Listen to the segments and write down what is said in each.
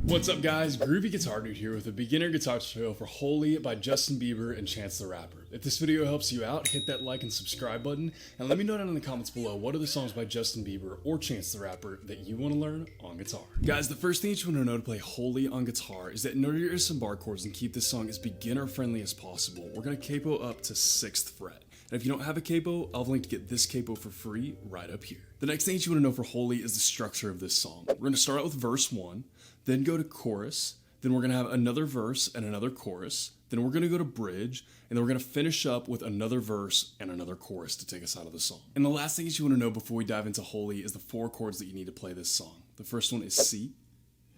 What's up guys, Groovy Guitar Dude here with a beginner guitar tutorial for Holy by Justin Bieber and Chance the Rapper. If this video helps you out, hit that like and subscribe button, and let me know down in the comments below what other songs by Justin Bieber or Chance the Rapper that you want to learn on guitar. Guys, the first thing that you want to know to play Holy on guitar is that in order to use some bar chords and keep this song as beginner friendly as possible, we're going to capo up to 6th fret. And if you don't have a capo, I'll have a link to get this capo for free right up here. The next thing that you want to know for Holy is the structure of this song. We're going to start out with verse 1, then go to chorus, then we're going to have another verse and another chorus, then we're going to go to bridge, and then we're going to finish up with another verse and another chorus to take us out of the song. And the last thing that you want to know before we dive into Holy is the 4 chords that you need to play this song. The first one is C,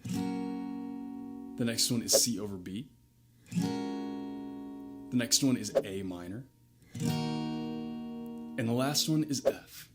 the next one is C over B, the next one is A minor, and the last one is F.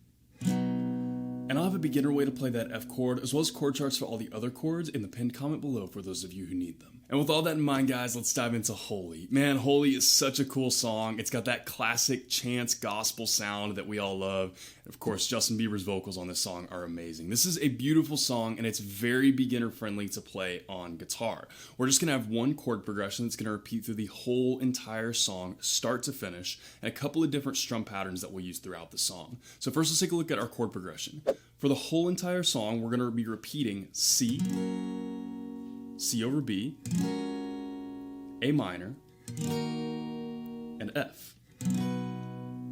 And I'll have a beginner way to play that F chord, as well as chord charts for all the other chords in the pinned comment below for those of you who need them. And with all that in mind, guys, let's dive into Holy. Man, Holy is such a cool song. It's got that classic Chance gospel sound that we all love. And of course, Justin Bieber's vocals on this song are amazing. This is a beautiful song, and it's very beginner friendly to play on guitar. We're just gonna have one chord progression that's gonna repeat through the whole entire song, start to finish, and a couple of different strum patterns that we'll use throughout the song. So first, let's take a look at our chord progression. For the whole entire song, we're gonna be repeating C, C over B, A minor, and F.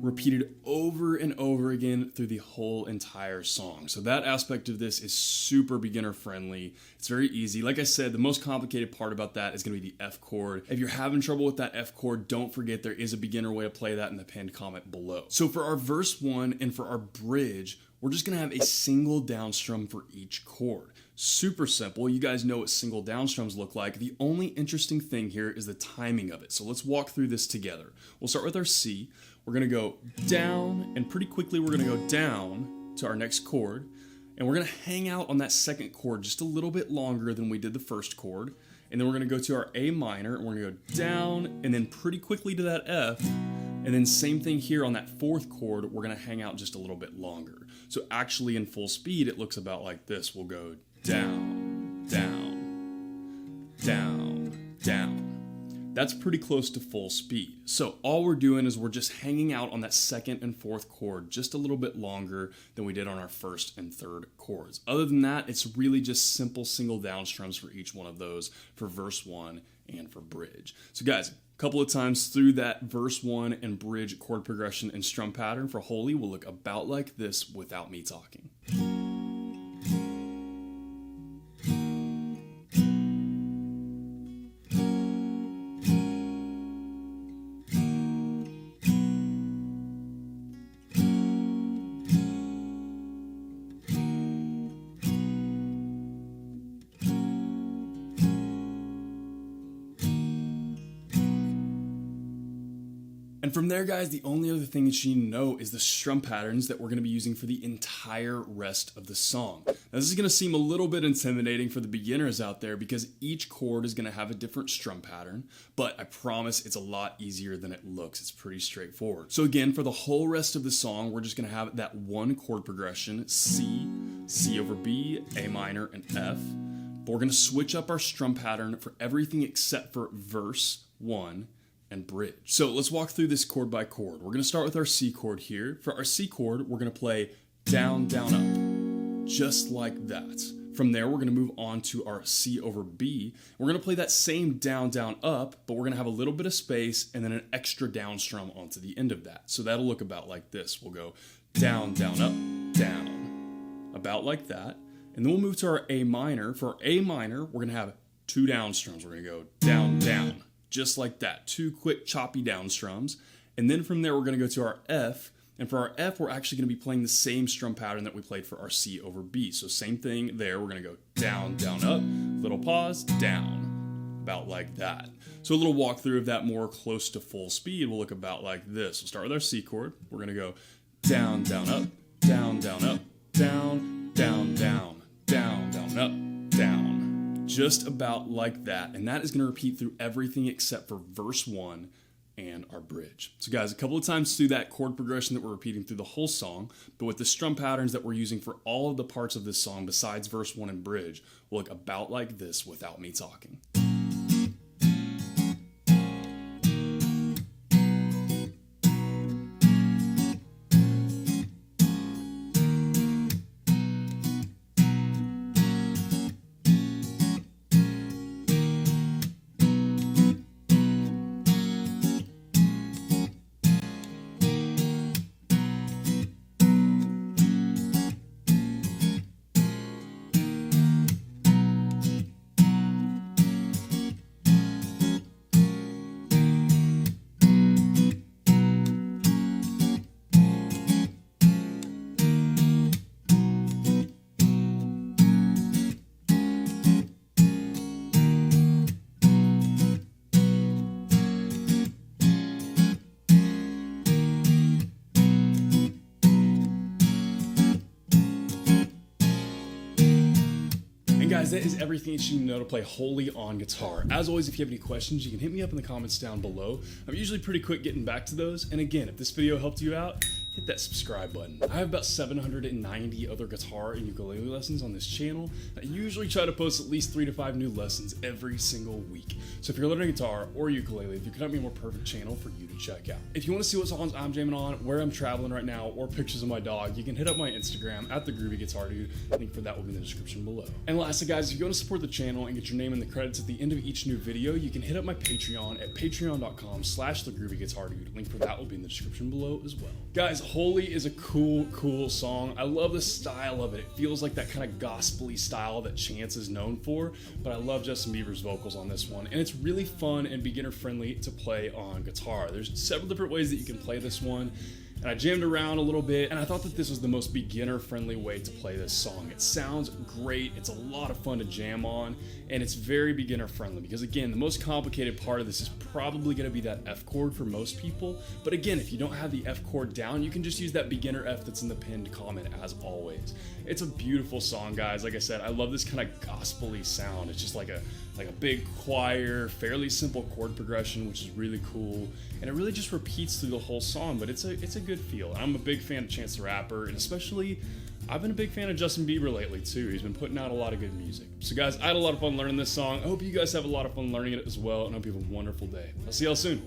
Repeated over and over again through the whole entire song. So that aspect of this is super beginner friendly. It's very easy. Like I said, the most complicated part about that is going to be the F chord. If you're having trouble with that F chord, don't forget there is a beginner way to play that in the pinned comment below. So for our verse 1 and for our bridge, we're just going to have a single down strum for each chord. Super simple. You guys know what single down strums look like. The only interesting thing here is the timing of it. So let's walk through this together. We'll start with our C. We're going to go down, and pretty quickly we're going to go down to our next chord. And we're going to hang out on that second chord just a little bit longer than we did the first chord. And then we're going to go to our A minor, and we're going to go down, and then pretty quickly to that F. And then same thing here on that 4th chord, we're going to hang out just a little bit longer. So actually in full speed, it looks about like this. We'll go down, down, down, down. That's pretty close to full speed. So all we're doing is we're just hanging out on that 2nd and 4th chord just a little bit longer than we did on our 1st and 3rd chords. Other than that, it's really just simple single down strums for each one of those for verse 1 and for bridge. So guys, a couple of times through that verse 1 and bridge chord progression and strum pattern for Holy will look about like this without me talking. And from there, guys, the only other thing that you need to know is the strum patterns that we're going to be using for the entire rest of the song. Now, this is going to seem a little bit intimidating for the beginners out there because each chord is going to have a different strum pattern, but I promise it's a lot easier than it looks. It's pretty straightforward. So again, for the whole rest of the song, we're just going to have that one chord progression, C, C over B, A minor, and F. But we're going to switch up our strum pattern for everything except for verse 1 and bridge. So let's walk through this chord by chord. We're going to start with our C chord here. For our C chord, we're going to play down, down, up, just like that. From there, we're going to move on to our C over B. We're going to play that same down, down, up, but we're going to have a little bit of space and then an extra down strum onto the end of that. So that'll look about like this. We'll go down, down, up, down, about like that. And then we'll move to our A minor. For our A minor, we're going to have 2 down strums. We're going to go down, down. Just like that, 2 quick choppy down strums. And then from there, we're going to go to our F. And for our F, we're actually going to be playing the same strum pattern that we played for our C over B. So same thing there. We're going to go down, down, up, little pause, down, about like that. So a little walkthrough of that more close to full speed will look about like this. We'll start with our C chord. We're going to go down, down, up, down, down, up, down, down, down, down, down, up, down. Just about like that. And that is going to repeat through everything except for verse 1 and our bridge. So guys, a couple of times through that chord progression that we're repeating through the whole song, but with the strum patterns that we're using for all of the parts of this song besides verse 1 and bridge, will look about like this without me talking. Guys, that is everything that you need to know to play wholly on guitar. As always, if you have any questions, you can hit me up in the comments down below. I'm usually pretty quick getting back to those. And again, if this video helped you out, hit that subscribe button. I have about 790 other guitar and ukulele lessons on this channel. I usually try to post at least 3 to 5 new lessons every single week. So if you're learning guitar or ukulele, there could not be a more perfect channel for you to check out. If you want to see what songs I'm jamming on, where I'm traveling right now, or pictures of my dog, you can hit up my Instagram at @thegroovyguitardude. Link for that will be in the description below. And lastly, guys, if you want to support the channel and get your name in the credits at the end of each new video, you can hit up my Patreon at patreon.com/thegroovyguitardude. Link for that will be in the description below as well. Guys, Holy is a cool song. I love the style of it. It feels like that kind of gospel-y style that Chance is known for, but I love Justin Bieber's vocals on this one, and it's really fun and beginner-friendly to play on guitar. There's several different ways that you can play this one, and I jammed around a little bit, and I thought that this was the most beginner-friendly way to play this song. It sounds great, it's a lot of fun to jam on, and it's very beginner-friendly because, again, the most complicated part of this is probably going to be that F chord for most people, but again, if you don't have the F chord down, you can just use that beginner F that's in the pinned comment as always. It's a beautiful song, guys. Like I said, I love this kind of gospel-y sound. It's just like a big choir, fairly simple chord progression, which is really cool, and it really just repeats through the whole song, but it's a good feel. I'm a big fan of Chance the Rapper, and especially I've been a big fan of Justin Bieber lately too. He's been putting out a lot of good music. So guys, I had a lot of fun learning this song. I hope you guys have a lot of fun learning it as well, and I hope you have a wonderful day. I'll see y'all soon.